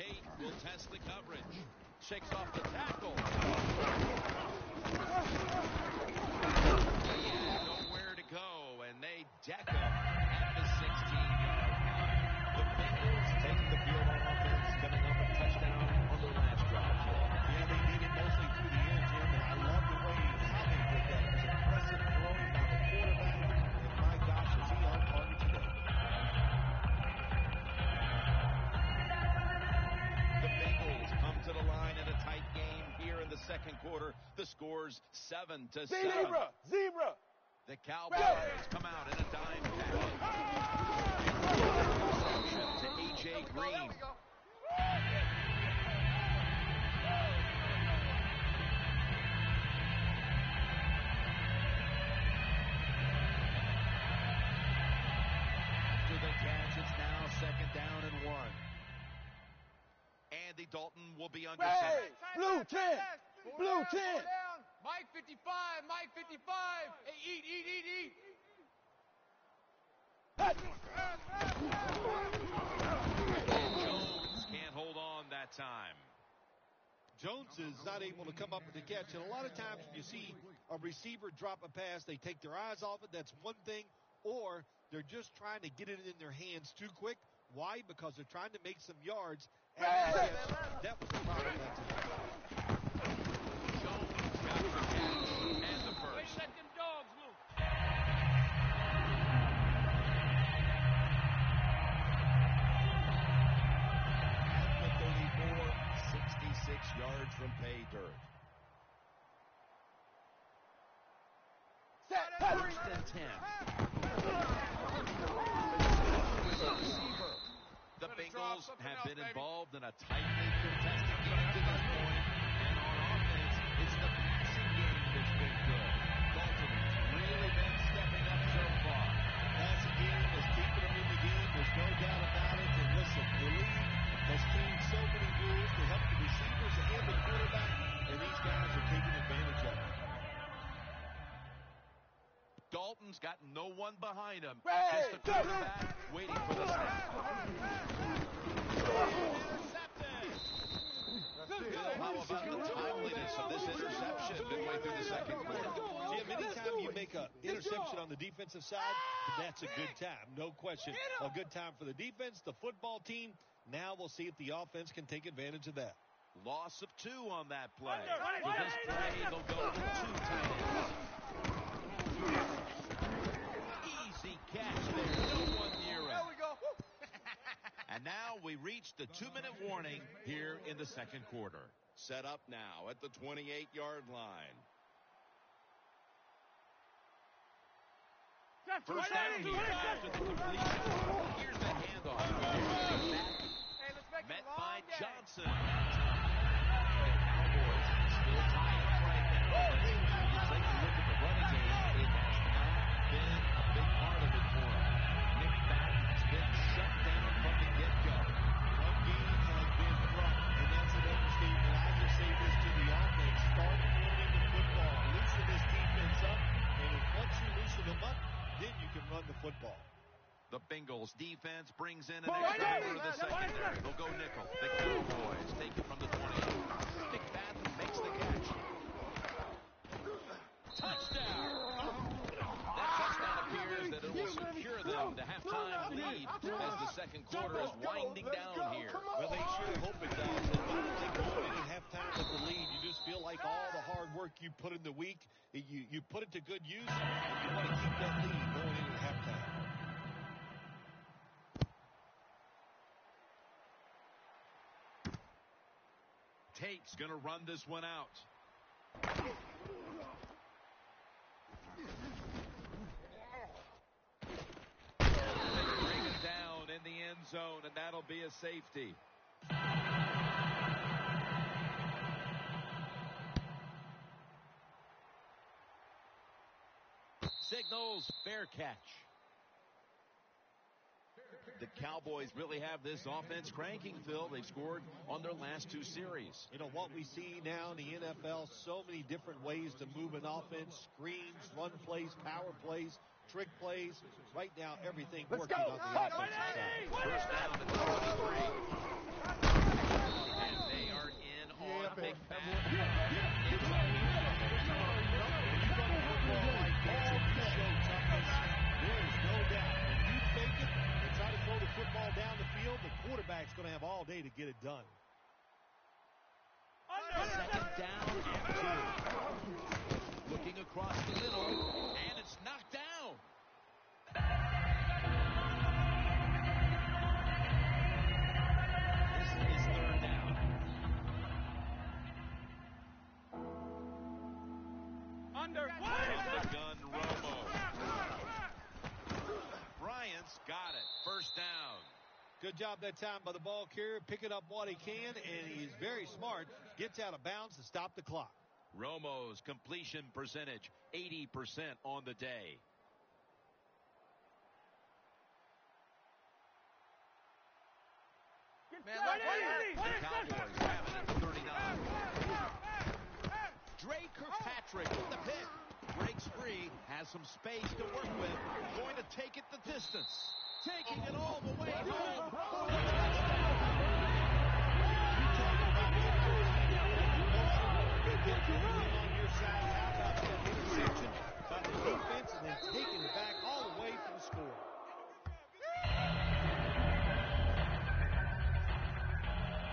Tate will test the coverage. Shakes off the tackle. He had nowhere to go, and they deck him at the 16-yard line. The Bengals taking the field on offense, coming up a touchdown on their last drive. Yeah, they did it mostly through the air, Jim, and I love the way how they did that. It was impressive throwing by the quarterback, and my gosh, is he on target today. The Bengals come to the line in a tight game here in the second quarter. The score's 7-7. Zebra! The Cowboys come out in a dime package. To A.J. Green. After the catch, it's now 2nd down and 1. Andy Dalton will be under center. Blue 10! Blue 10! Mike 55, Mike 55. Hey, eat. Jones can't hold on that time. Jones is not able to come up with the catch, and a lot of times when you see a receiver drop a pass, they take their eyes off it. That's one thing, or they're just trying to get it in their hands too quick. Why? Because they're trying to make some yards. And that was the problem that time. Jones got the catch and the first. Let them dogs loose. At the 34, 66 yards from pay dirt. First and 10. The Bengals have been involved in a tightly contested game to this point, and on offense, it's the passing game that's been good. Dalton has really been stepping up so far. Passing game is keeping them in the game. There's no doubt about it. And listen, the league has changed so many rules to help the receivers and the quarterback, and these guys are taking advantage of it. Dalton's got no one behind him. Just the quarterback waiting for the snap. Intercepted. How about the timeliness of this interception midway through the second quarter? Jim, anytime you make an interception on the defensive side, that's a good time. No question. A good time for the defense, the football team. Now we'll see if the offense can take advantage of that. Loss of 2 on that play. For this play, they'll go with 2 tight ends. Easy catch there. No one near him. There we go. And now we reach the 2-minute warning here in the second quarter. Set up now at the 28-yard line. First down here after the completion. Here's the handoff. Hey, let's make Met it a long by game. Johnson. The Cowboys still tied up right now. But you take a look at the running game. It has not been a big part of it for him. Nick Back has been shut down from the get-go. Run game has been rough, and that's an understatement. I just say this to the offense. Start running the football. Loosen this defense up, and once you loosen them up, then you can run the football. The Bengals defense brings in an extra member of the secondary. They'll go nickel. The Cowboys take it from the 20. McFadden makes the catch. Touchdown! That touchdown appears that it will secure them to halftime lead as the second quarter is winding down here. Well, they sure hope it does. And when they go in at halftime with the lead, you just feel like all the hard work you put in the week, you put it to good use, and you want to keep that lead going into halftime. Tate's going to run this one out. They bring it down in the end zone, and that'll be a safety. Signals fair catch. The Cowboys really have this offense cranking, Phil. They've scored on their last 2 series. You know, what we see now in the NFL, so many different ways to move an offense, screens, run plays, power plays, trick plays. Right now, everything working on the offensive side. First down at the 23. And they are in on McFadden. There is no doubt. When you fake it and try to throw the football down the field, the quarterback's going to have all day to get it done. Second down and 2. Looking across the middle, and it's knocked down. This is third down. From the gun, Romo. Bryant's got it. First down. Good job that time by the ball carrier, picking up what he can, and he's very smart. Gets out of bounds to stop the clock. Romo's completion percentage, 80% on the day. Man, The Cowboys have it at the 39. Dre Kirkpatrick with the pick. Breaks free, has some space to work with. Going to take it the distance. Taking it all the way home. On your side, how about that interception by the defense and then taking it back all the way for the score.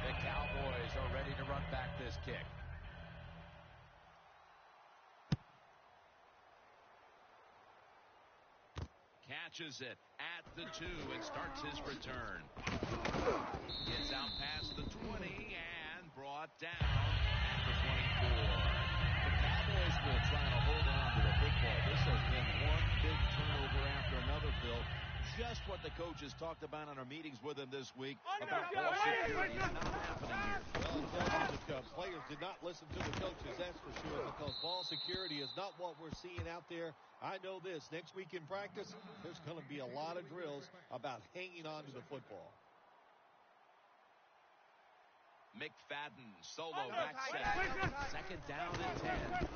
The Cowboys are ready to run back this kick. Catches it at the 2 and starts his return. Gets out past the 20 and brought down at the 24. The Cowboys will try to hold on to the football. This has been one big turnover after another, Phil. Just what the coaches talked about in our meetings with him this week about ball security. It's not happening here. Well, it tells you that players did not listen to the coaches, that's for sure, because ball security is not what we're seeing out there. I know this. Next week in practice, there's going to be a lot of drills about hanging on to the football. McFadden, solo back set. Second down and 10.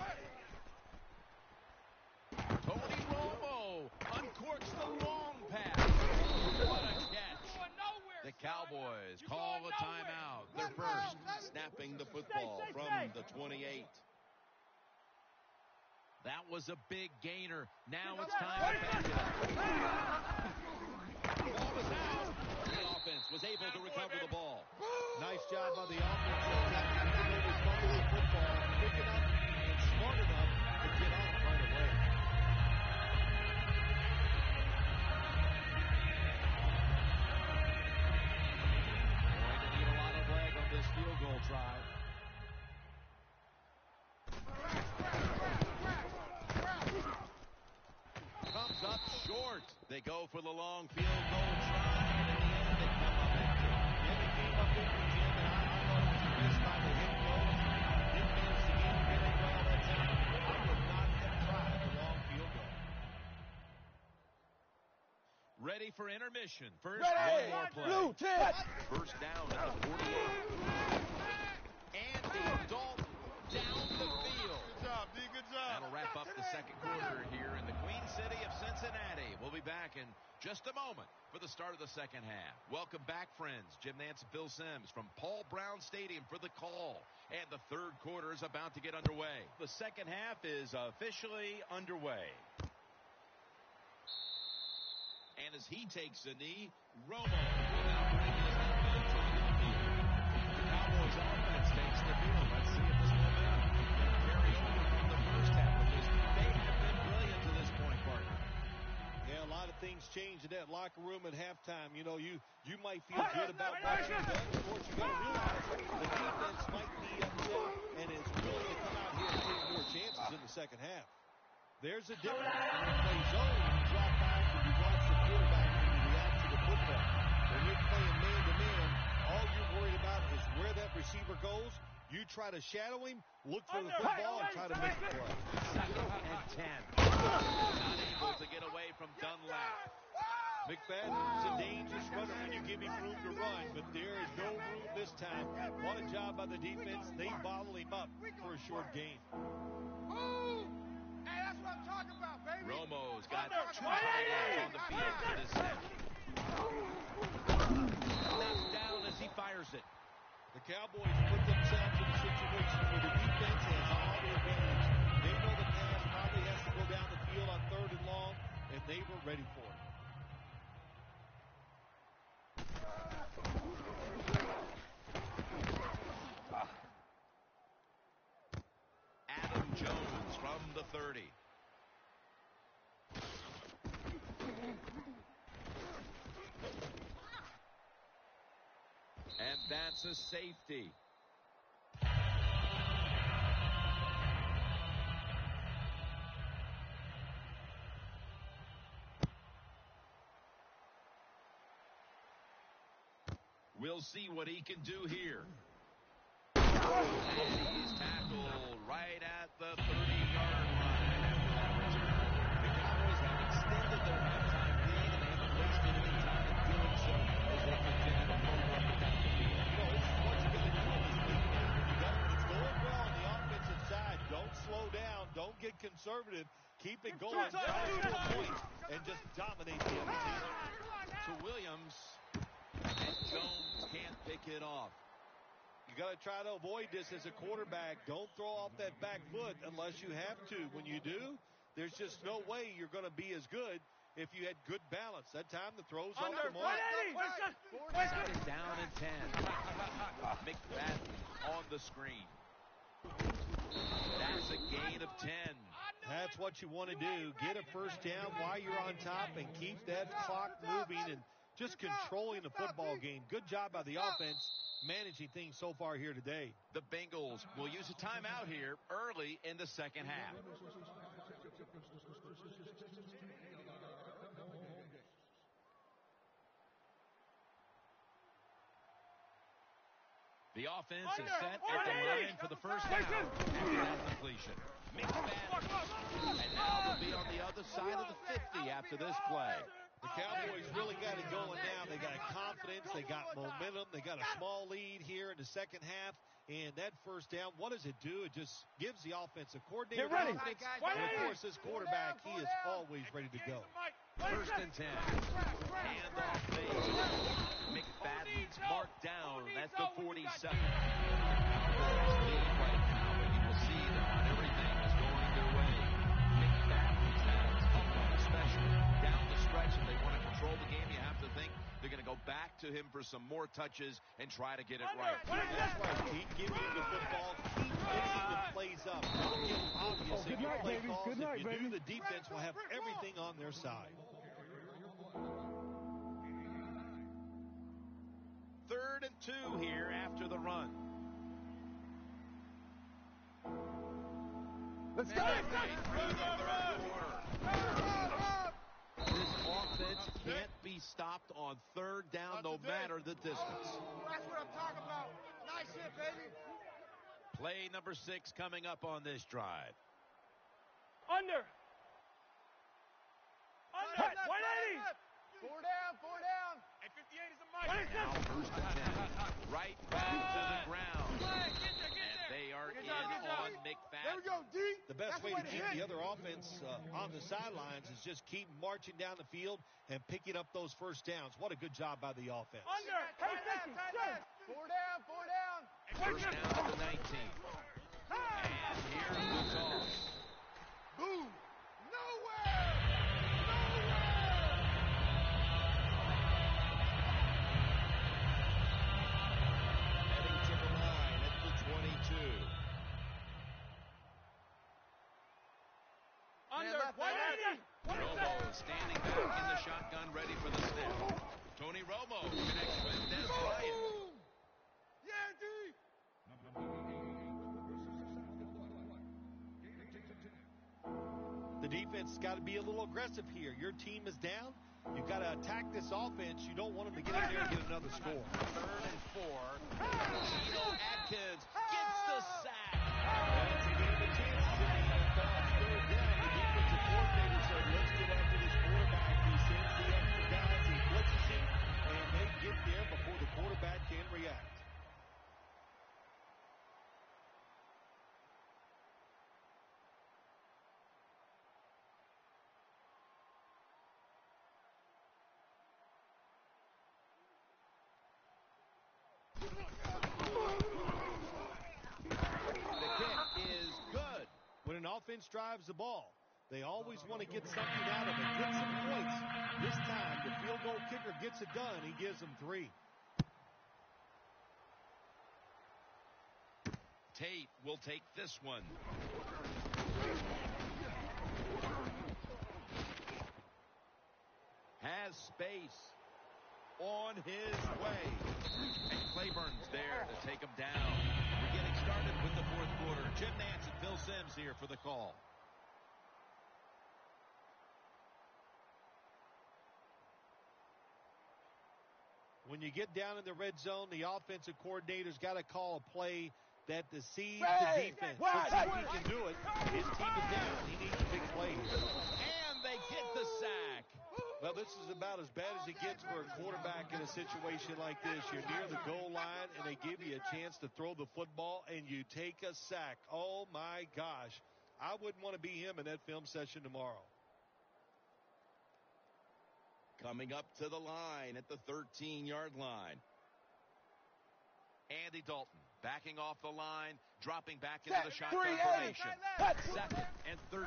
Tony Romo uncorks the long pass. What a catch. The Cowboys call a timeout. Their first, snapping the football from the 28. That was a big gainer. Now it's time to back it up. Ball was out. The offense was able to recover the ball. Nice job by the offense. They recover the football, pick it up, and smart enough to get on it right away. Going to need a lot of leg on this field goal drive. Comes up short. They go for the long field goal try, and in the end they come up empty. Yeah, they came up empty, Jim, and I thought it was missed by the head coach. Didn't manage to get it very well that time. I would not have tried the long field goal. Ready for intermission. First, one more play. First down at the 48. Andy Dalton down the field. Good job, D. Good job. That'll wrap up the second quarter here in the Queen City of Cincinnati. We'll be back in just a moment for the start of the second half. Welcome back, friends. Jim Nantz and Phil Simms from Paul Brown Stadium for the call. And the third quarter is about to get underway. The second half is officially underway. And as he takes a knee, Romo will now bring his offense to the midfield. The Cowboys offense takes the field. Let's see if this momentum carries on from the first half, because they have been brilliant to this point, partner. Yeah, a lot of things change in that locker room at halftime. You know, you might feel good about what you've done. Of course, you got to realize the defense might be upset and is willing to come out here and take more chances in the second half. There's a difference when you play zone, you drop back and you watch the quarterback and you react to the football. When you're playing man-to-man, all you're worried about is where that receiver goes. You try to shadow him, look for the football, and try to make the play. Second and 10. Not able to get away from Dunlap. McFadden's a dangerous runner when you give him room to run, but there is no room this time. What a job by the defense. They bottle him up for a short gain. Hey, that's what I'm talking about, baby. Romo's got 2 tight ends on the field for this set. Knocked down as he fires it. The Cowboys put themselves in a situation where the defense has all the advantage. They know the pass probably has to go down the field on 3rd and long, and they were ready for it. Adam Jones from the 30. And that's a safety. We'll see what he can do here. And he's tackled right at the 30-yard line after that return. The Cowboys have extended their halftime lead, and they haven't wasted any time in doing so as they continue to move up and down the field. You know, what you got to do in this league now, it's going well on the offensive side. Don't slow down. Don't get conservative. Keep it going. Try to score points and just dominate the other team. To Williams, and Jones can't pick it off. You got to try to avoid this as a quarterback. Don't throw off that back foot unless you have to. When you do, there's just no way you're going to be as good if you had good balance. That time the throws off the mark. Second down and 10. McFadden on the screen. That's a gain of 10. That's what you want to do. Get a first down while you're on top and keep that clock moving and just controlling the football game. Good job by the offense managing things so far here today. The Bengals will use a timeout here early in the second half. The offense is set at the line for the first down after that completion. McFadden. And now they'll be on the other side of the 50 after this play. The Cowboys really got it going now. They got confidence. They got momentum. They got a small lead here in the second half. And that first down, what does it do? It just gives the offense a coordinated confidence. And, of course, this quarterback, he is always ready to go. First and 10. Handoff fake. McFadden's marked down at the 47. Cowboys lead right now, and you will see that not everything is going their way. McFadden's had a tough one, especially down the stretch. If they want to control the game, you have to think they're going to go back to him for some more touches and try to get it right. That's right. Keep giving him the football. Keep mixing the plays up. Don't get obvious in your play calls. If you do, the defense will have everything on their side. 3rd and 2 here after the run. Let's go. Through the third quarter. This offense can't be stopped on 3rd down no matter the distance. That's what I'm talking about. Nice hit, baby. Play number 6 coming up on this drive. Under. 180. 4 down. Hey, 58 is a mic. Now 1st and 10. Right back to the ground. And they are in on McFadden. There we go, D. The best way to keep the other offense on the sidelines is just keep marching down the field and picking up those first downs. What a good job by the offense. Under. Hey, 4 down. First down at the 19. And here's the toss. Boom. Nowhere. Heading to the line at the 22. Under. 180. Romo standing back in the shotgun, ready for the snap. Tony Romo connects with Des Bryant. Yeah, D. The defense has got to be a little aggressive here. Your team is down. You've got to attack this offense. You don't want them to get in there and get another score. 3rd and 4. Geno Atkins gets the sack. That's a game of chances in the NFL. 3rd down. The defensive coordinator said, let's get after this quarterback. He sends the extra guys. He blitzes him, and they get there before the quarterback can react. The kick is good. When an offense drives the ball, they always want to get something out of it, get some points. This time, the field goal kicker gets it done. He gives them 3. Tate will take this one. Has space on his way. And Clayborn's there to take him down. We're getting started with the fourth quarter. Jim Nantz and Phil Simms here for the call. When you get down in the red zone, the offensive coordinator's got to call a play that deceives the defense. Let's see if he can do it. His team is down. He needs a big play here. And they get the sack. Well, this is about as bad as it gets for a quarterback in a situation like this. You're near the goal line, and they give you a chance to throw the football, and you take a sack. Oh, my gosh. I wouldn't want to be him in that film session tomorrow. Coming up to the line at the 13-yard line. Andy Dalton backing off the line, dropping back into the shotgun formation. 2nd and 13.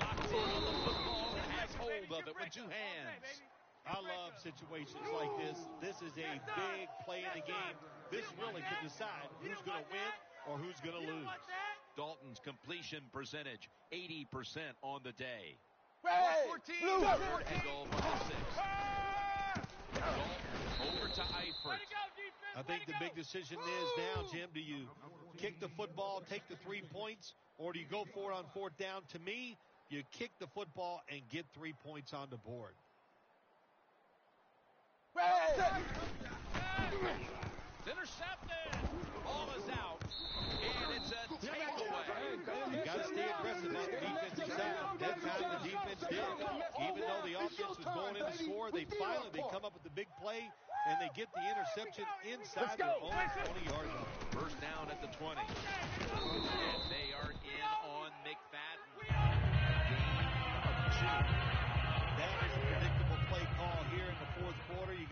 Locked in on the football and has hold of it with 2 hands. I love situations like this. This is a big play in the game. This really could decide who's going to win or who's going to lose. Dalton's completion percentage, 80% on the day. 14. 3rd and goal from the 6. Dalton over to Eifert. I think the big decision is now, Jim, do you kick the football, take the 3 points, or do you go for it on 4th down? To me, you kick the football and get 3 points on the board. It's intercepted. Ball is out, and it's a takeaway. You got to stay aggressive on the defensive side. That time the defense did. Even though the offense was going in to score, they come up with the big play, and they get the interception inside their own 20-yard line. First down at the 20. And they are in on McFadden. That is a predictable play call here in the fourth quarter. You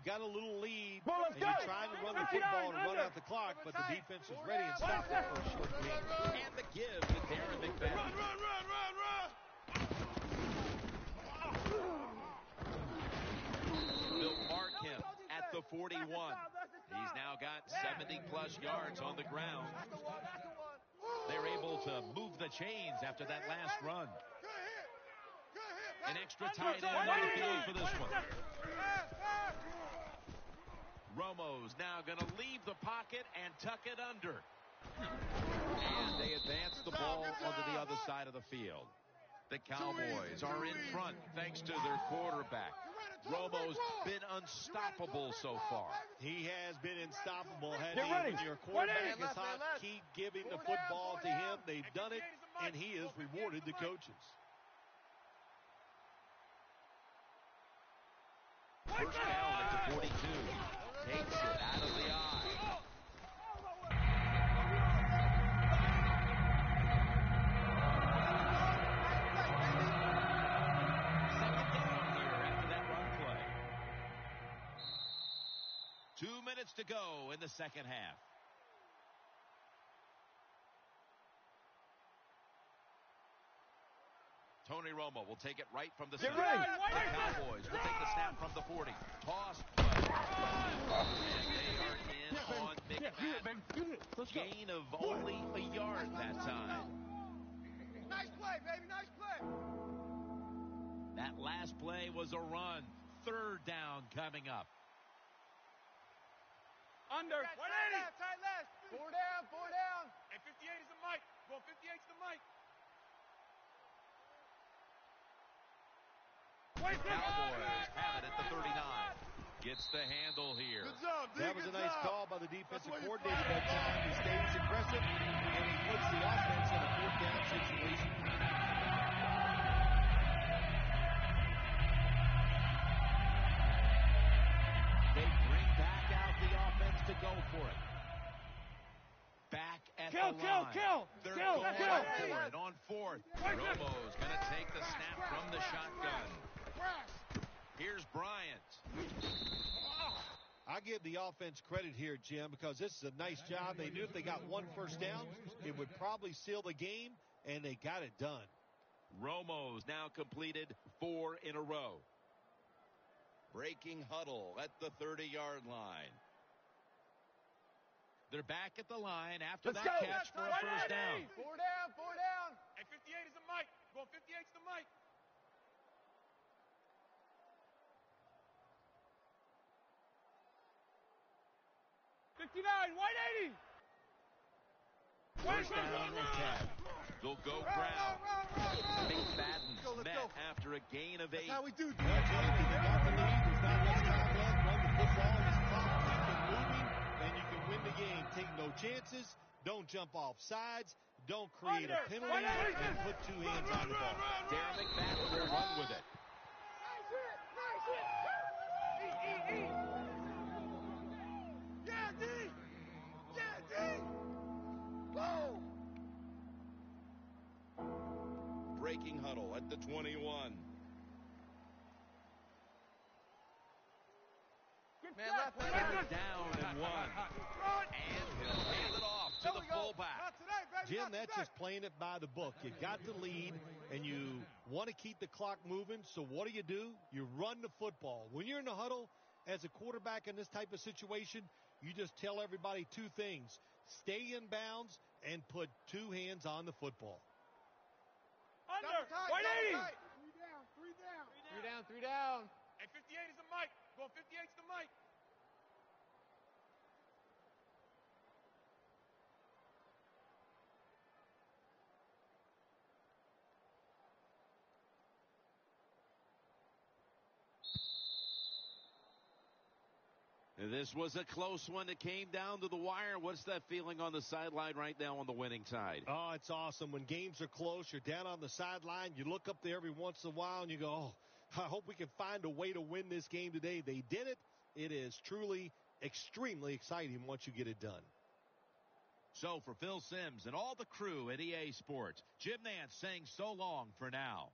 got a little lead, and you're trying to run the football and run out the clock, but the defense is ready and stopped it for a short game. And the give to Darren McFadden. They'll mark him at the 41. He's now got 70-plus yards on the ground. They're able to move the chains after that last run. An extra tight end on the field for this one. Romo's now going to leave the pocket and tuck it under. And they advance the ball onto the other side of the field. The Cowboys are in front thanks to their quarterback. Romo's been unstoppable so far. He has been unstoppable. When your quarterback is hot, keep giving the football to him. They've done it, and he has rewarded the coaches. First down at the 42. Takes it out of the eye. Second down here after that run play. 2 minutes to go in the second half. Tony Romo will take it right from the center. The Cowboys will take the snap from the 40. Toss play. And they are in on McFadden. Gain of only a yard that time. Nice play, baby. Nice play. That last play was a run. 3rd down coming up. Under. 180. Tight left. 4 down. And 58 is the mic. Well, 58 is the mic. Cowboys have it at the 39. Gets the handle here. Good job, D. That was a nice call by the defensive coordinator that time. He stays aggressive, and he puts the offense in a 4th down situation. They bring back out the offense to go for it. Back at the line. They're going for it on 4th. Romo's going to take the snap from the shotgun. Here's Bryant. I give the offense credit here, Jim, because this is a nice job. They knew if they got one first down, it would probably seal the game, and they got it done. Romo's now completed 4 in a row. Breaking huddle at the 30-yard line. They're back at the line after that catch for a first down. 4 down, 4 down. Hey, 58 is the mic. Going 58 is the mic. First down attack. They'll go ground. McFadden's met after a gain of 8. That's how we do. They got the lead. There's not much time left. Run the football. This clock keep it moving, and you can win the game. Take no chances. Don't jump off sides. Don't create a penalty, and put 2 hands on the ball. Darren McFadden will run with it. Breaking huddle at the 21. Down and 1. And he'll hand it off to the fullback. Jim, that's just playing it by the book. You got the lead, and you want to keep the clock moving, so what do? You run the football. When you're in the huddle as a quarterback in this type of situation, you just tell everybody 2 things. Stay in bounds and put 2 hands on the football. Under. 180. 3 down. 3 down. Hey, 58 is the mic. Going 58 is the mic. This was a close one that came down to the wire. What's that feeling on the sideline right now on the winning side? Oh, it's awesome. When games are close, you're down on the sideline. You look up there every once in a while, and you go, oh, I hope we can find a way to win this game today. They did it. It is truly extremely exciting once you get it done. So for Phil Simms and all the crew at EA Sports, Jim Nantz saying so long for now.